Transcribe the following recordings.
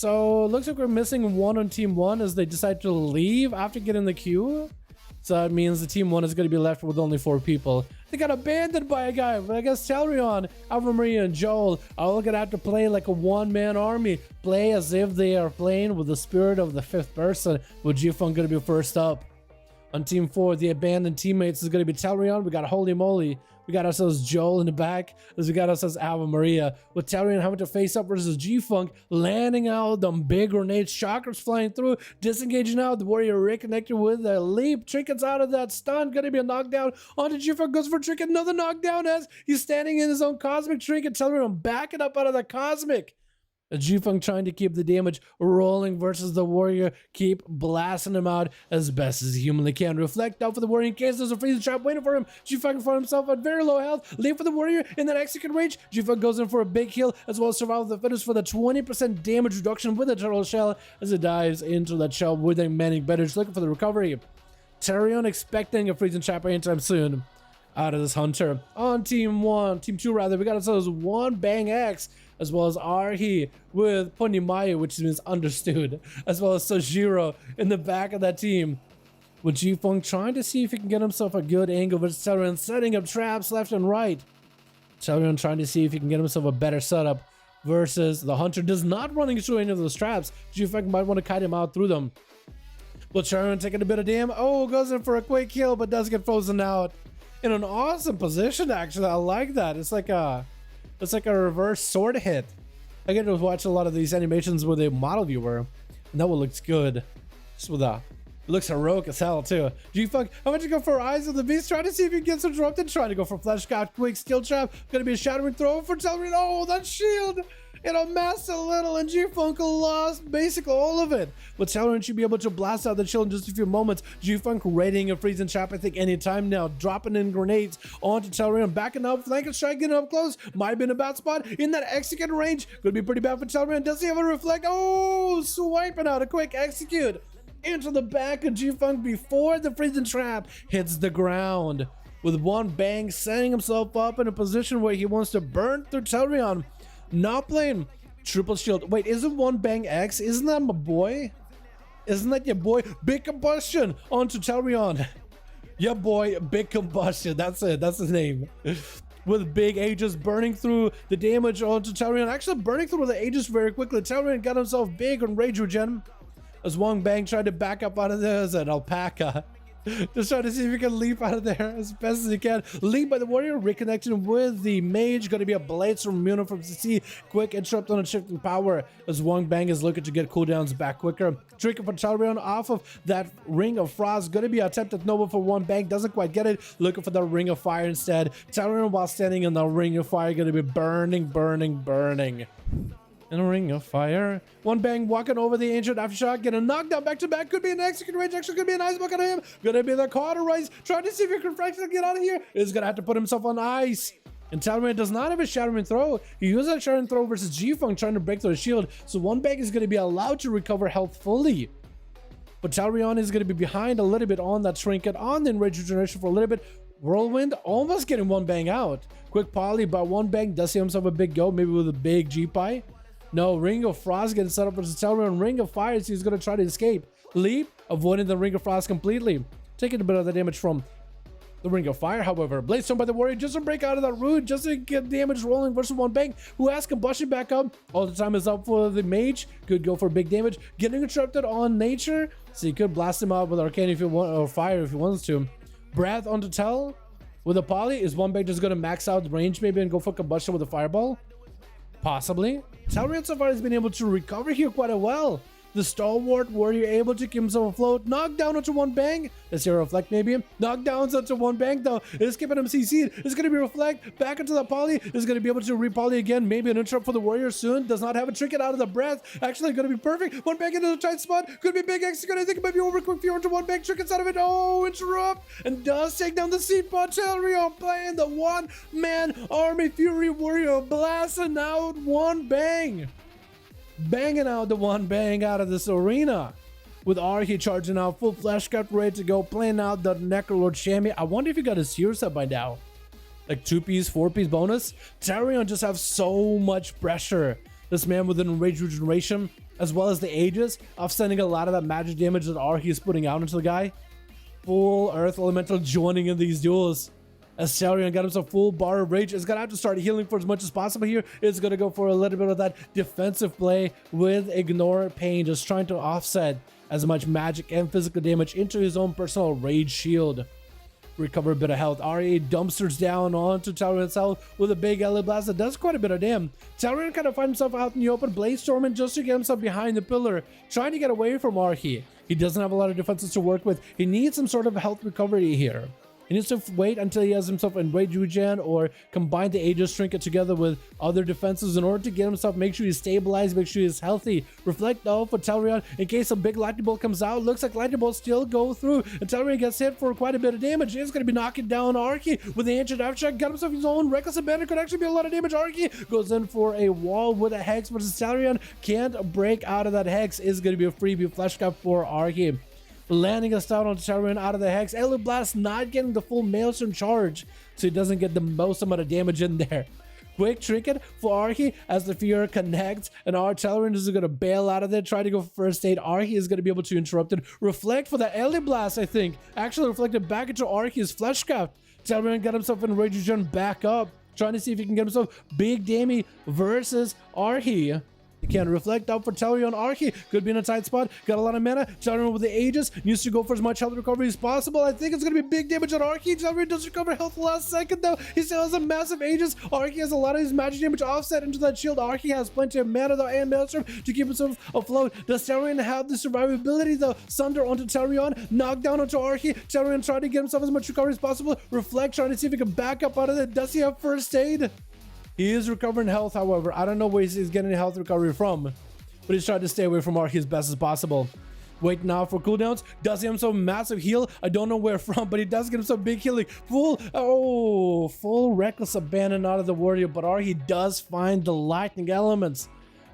So it looks like we're missing one on team 1 as they decide to leave after getting the queue. So that means the team 1 is going to be left with only 4 people. They got abandoned by a guy, but I guess Dalaran, Ava Maria, and Joel are all going to have to play like a one-man army. Play as if they are playing with the spirit of the 5th person, with G-Funk going to be first up. On team 4, the abandoned teammates is going to be Dalaran. We got Holy Moly. We got ourselves Joel in the back, as we got ourselves Ava Maria. With Dalaran having to face up versus G-Funk, landing out them big grenades, shockers flying through, disengaging out. The warrior reconnected with a leap. Trinket's out of that stun, gonna be a knockdown. Onto G-Funk, goes for Trinket, another knockdown as he's standing in his own cosmic. Trinket, Dalaran backing up out of the cosmic. G-Funk trying to keep the damage rolling versus the warrior, keep blasting him out as best as he humanly can. Reflect out for the warrior in case there's a freezing trap waiting for him. G-Funk found himself at very low health. Leave for the warrior in that execute range. G-Funk goes in for a big heal as well as survival of the fittest for the 20% damage reduction with the turtle shell as it dives into that shell with a manic bandage, looking for the recovery. Dalaran expecting a freezing trap anytime soon out of this hunter. On team 2 rather, we got ourselves one Bang X as well as Arhi with Ponymayu, which means understood, as well as Sojiro in the back of that team. With G-Funk trying to see if he can get himself a good angle versus Dalaran, setting up traps left and right. Dalaran trying to see if he can get himself a better setup versus the hunter does not running through any of those traps. G-Funk might want to kite him out through them. But Dalaran taking a bit of damage. Oh, goes in for a quick kill, but does get frozen out. In an awesome position, actually. I like that. It's like a reverse sword hit. I get to watch a lot of these animations with a model viewer, and that one looks good. Just with a, it looks heroic as hell too. G-Funk, how about you go for Eyes of the Beast? Trying to see if he gets interrupted. Trying to go for Flesh God, quick skill trap. Gonna be a shattering throw for Dalaran. Oh, that shield! It amassed a little, and G-Funk lost basically all of it. But Dalaran should be able to blast out the shield in just a few moments. G-Funk raiding a freezing trap, I think, anytime now. Dropping in grenades onto Dalaran, backing up, flanking strike, getting up close. Might have been a bad spot in that execute range. Could be pretty bad for Dalaran. Does he have a reflect? Oh, swiping out a quick execute into the back of G-Funk before the freezing trap hits the ground. With one bang, setting himself up in a position where he wants to burn through Dalaran. Not playing triple shield. Wait, isn't one Bang X? Isn't that my boy? Isn't that your boy? Big combustion onto Dalaran. Yeah, boy, big combustion. That's it. That's his name. With big Aegis burning through the damage onto Dalaran. Actually, burning through the Aegis very quickly. Dalaran got himself big on Rage Regen. As Wong Bang tried to back up out of there as an alpaca. Just trying to see if he can leap out of there as best as he can. Leap by the warrior, reconnecting with the mage. Going to be a blades from Muno from CC. Quick interrupt on a shifting power as Wong Bang is looking to get cooldowns back quicker. Tricking for Dalaran off of that Ring of Frost. Going to be attempted Nova for Wong Bang. Doesn't quite get it. Looking for the Ring of Fire instead. Dalaran, while standing in the Ring of Fire, going to be burning, burning, burning. In a Ring of Fire. One Bang walking over the ancient aftershock, getting knocked down back to back. Could be an execute range, actually could be an ice bucket on him. Gonna be the cauterize, trying to see if he can fractionally get out of here. He's gonna have to put himself on ice. And Dalaran does not have a shattering throw. He uses a shattering throw versus G-Funk trying to break through the shield. So one Bang is gonna be allowed to recover health fully. But Dalaran is gonna be behind a little bit on that trinket, on the enraged regeneration for a little bit. Whirlwind almost getting one Bang out. Quick poly, but one Bang does see himself a big go, maybe with a big G-Pie. No, Ring of Frost getting set up versus Dalaran. Ring of Fire, so he's going to try to escape. Leap, avoiding the Ring of Frost completely. Taking a bit of the damage from the Ring of Fire, however. Blade Stone by the warrior just to break out of that root, just to get damage rolling versus one Bang, who has combustion back up. All the time is up for the mage. Could go for big damage. Getting interrupted on nature, so he could blast him out with Arcane if he want, or Fire if he wants to. Breath onto Tell. With a poly, is one Bang just going to max out the range maybe and go for combustion with a fireball? Possibly. Dalaran so far has been able to recover here quite well. The stalwart warrior able to keep himself afloat. Knockdown onto one Bang. Let's see a reflect maybe. Knockdowns onto one Bang though. It's keeping him CC'd. It's going to be reflect. Back into the poly. It's going to be able to repoly again. Maybe an interrupt for the warrior soon. Does not have a trinket out of the breath. Actually going to be perfect. One Bang into the tight spot. Could be big execute. I think it might be over quick fear into one Bang. Trinkets out of it. Oh, interrupt. And does take down the seat pot. Dalaran playing the one-man army fury warrior. Blasting out one Bang. Banging out the one Bang out of this arena. With Arhi charging out full flesh cut ready to go, playing out the Necrolord Shammy. I wonder if he got his Sears up by now. Like 2-piece, 4-piece bonus. Dalaran just have so much pressure. This man with an enraged regeneration. as well as the Aegis, offsetting a lot of that magic damage that Archie is putting out into the guy. Full Earth Elemental joining in these duels. As Dalaran got himself full bar of rage, is gonna have to start healing for as much as possible here. It's gonna go for a little bit of that defensive play with Ignore Pain, just trying to offset as much magic and physical damage into his own personal rage shield. Recover a bit of health. RE dumpsters down onto Dalaran's health with a big LA blast that does quite a bit of damage. Dalaran kind of finds himself out in the open, blaze storming just to get himself behind the pillar, trying to get away from Archie. He doesn't have a lot of defenses to work with. He needs some sort of health recovery here. He needs to wait until he has himself in Rage Regen or combine the Aegis Trinket together with other defenses in order to get himself, make sure he's stabilized, make sure he's healthy. Reflect though for Dalaran in case a big lightning bolt comes out. Looks like lightning bolts still go through, and Dalaran gets hit for quite a bit of damage. He's going to be knocking down Archie with the Ancient Aftershock. Got himself his own Reckless Abandon. Could actually be a lot of damage. Archie goes in for a wall with a Hex versus Dalaran. Can't break out of that Hex. Is going to be a freebie flesh cap for Archie. Landing us down on Dalaran out of the Hex. Elo Blast not getting the full Maelstrom charge, so he doesn't get the most amount of damage in there. Quick Trinket for Archie as the Fear connects, and our Dalaran is going to bail out of there, try to go for first aid. Archie is going to be able to interrupt it. Reflect for the Elo Blast, I think. Actually reflected back into Archie's Flesh Cap. Dalaran got himself in Rage Regen back up, trying to see if he can get himself Big Dammy versus Archie. He can reflect out for Dalaran. Archie could be in a tight spot. Got a lot of mana. Dalaran with the Aegis needs to go for as much health recovery as possible. I think it's going to be big damage on Archie. Dalaran does recover health the last second though. He still has a massive Aegis. Archie has a lot of his magic damage offset into that shield. Archie has plenty of mana though and Maelstrom to keep himself afloat. Does Dalaran have the survivability though? Sunder onto Dalaran. Knockdown onto Archie. Dalaran trying to get himself as much recovery as possible. Reflect trying to see if he can back up out of it. Does he have first aid? He is recovering health, however. I don't know where he's getting health recovery from, but he's trying to stay away from Archie as best as possible. Wait now for cooldowns. Does he have some massive heal? I don't know where from, but he does get him some big healing. Full Reckless Abandon out of the Warrior, but Archie does find the lightning elements,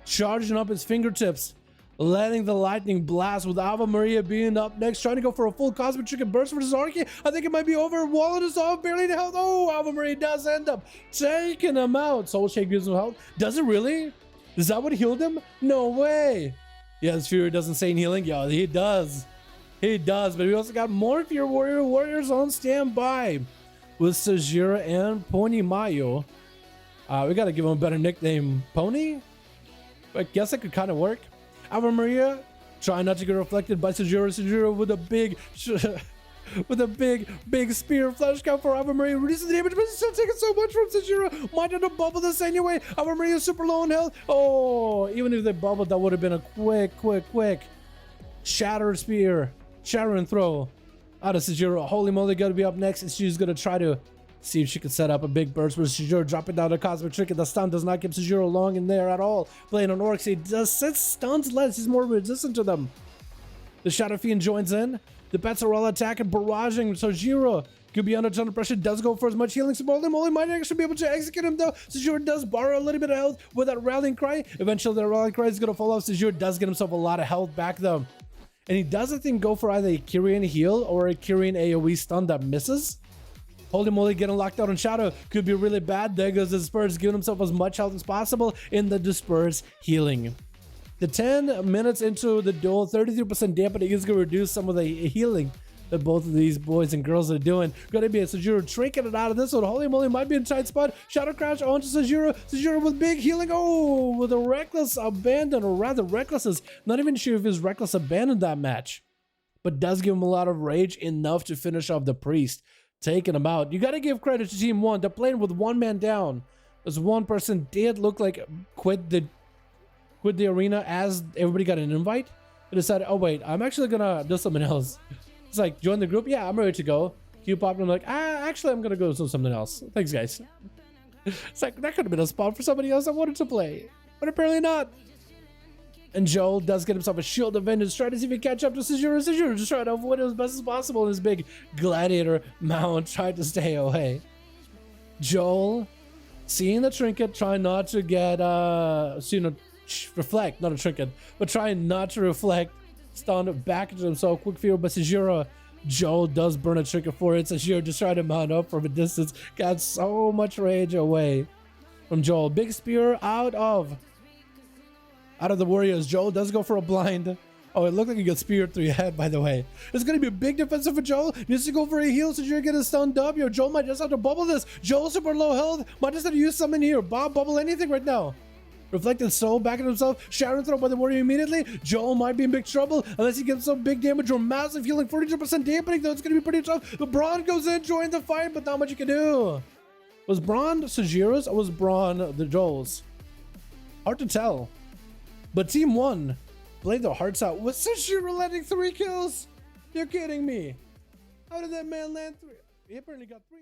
charging up his fingertips, letting the lightning blast with Ave Maria being up next, trying to go for a full Cosmic Trinket burst versus Archie. I think it might be over. Wallet is off, barely to health. Oh, Ave Maria does end up taking him out. Soul Shake gives him health. Does it really? Is that what healed him? No way. Yes, Fury doesn't say healing. Yeah, he does. He does, but we also got more Fear Warriors on standby with Sajira and Pony Mayo. We got to give him a better nickname. Pony? I guess it could kind of work. Ave Maria trying not to get reflected by Sajira. Sajira with a big spear flash count for Ave Maria, reducing the damage, but he's still taking so much from Sajira. Might end up bubble this anyway. Ave Maria is super low on health. Oh, even if they bubbled, that would have been a quick shatter spear, shatter and throw out of Sajira. Holy moly, gotta be up next, and she's gonna try to see if she can set up a big burst with Sajira, dropping down a Cosmic Trinket. The stun does not keep Sajira long in there at all. Playing on Orcs, he does since stuns less, he's more resistant to them. The Shadow Fiend joins in. The pets are all attacking, barraging Sajira. Could be under a ton of pressure, does go for as much healing. Holy moly might actually be able to execute him though. Sajira does borrow a little bit of health with that Rallying Cry. Eventually the Rallying Cry is going to fall off. Sajira does get himself a lot of health back though. And he does, I think, go for either a Kyrian heal or a Kyrian AoE stun that misses. Holy moly, getting locked out on Shadow could be really bad. There goes the Disperse, giving himself as much health as possible in the Disperse healing. The 10 minutes into the duel, 33% dampening is going to reduce some of the healing that both of these boys and girls are doing. Going to be a Sajira trinket it out of this one. Holy moly, might be in a tight spot. Shadow Crash onto Sajira. Sajira with big healing. Oh, with a Reckless Abandon, or rather Reckless is not even sure if his Reckless abandoned that match, but does give him a lot of rage, enough to finish off the Priest, taking him out. You got to give credit to Team 1. They're playing with one man down, as one person did look like quit the arena as everybody got an invite. They decided, oh wait, I'm actually gonna do something else. It's like, join the group. Yeah, I'm ready to go. Q popped, and I'm like, actually I'm gonna go do something else. Thanks guys. It's like, that could have been a spot for somebody else that wanted to play, but apparently not. And Joel does get himself a Shield of Vengeance, trying to see if he can catch up to Sajira. Sajira just trying to avoid it as best as possible in his big gladiator mount, trying to stay away. Joel, seeing the trinket, trying not to get reflect, not a trinket, but trying not to reflect, stunned back into himself. Quick fear, but Sajira, Joel does burn a trinket for it. Sajira just tried to mount up from a distance, got so much rage away from Joel. Big spear out of out of the Warriors. Joel does go for a blind. Oh, it looked like he got speared through your head, by the way. It's going to be a big defensive for Joel. Needs to go for a heal so you're going to stunned up. Yo, Joel might just have to bubble this. Joel super low health. Might just have to use something here. Bob, bubble anything right now. Reflected soul back at himself. Shadow throw by the Warrior immediately. Joel might be in big trouble unless he gets some big damage or massive healing. 42% dampening, though. It's going to be pretty tough. But Braun goes in, joins the fight, but not much you can do. Was Braun Sajiro's or was Braun the Joel's? Hard to tell. But Team 1 played their hearts out with Sajiro landing 3 kills. You're kidding me. How did that man land 3? He apparently got 3.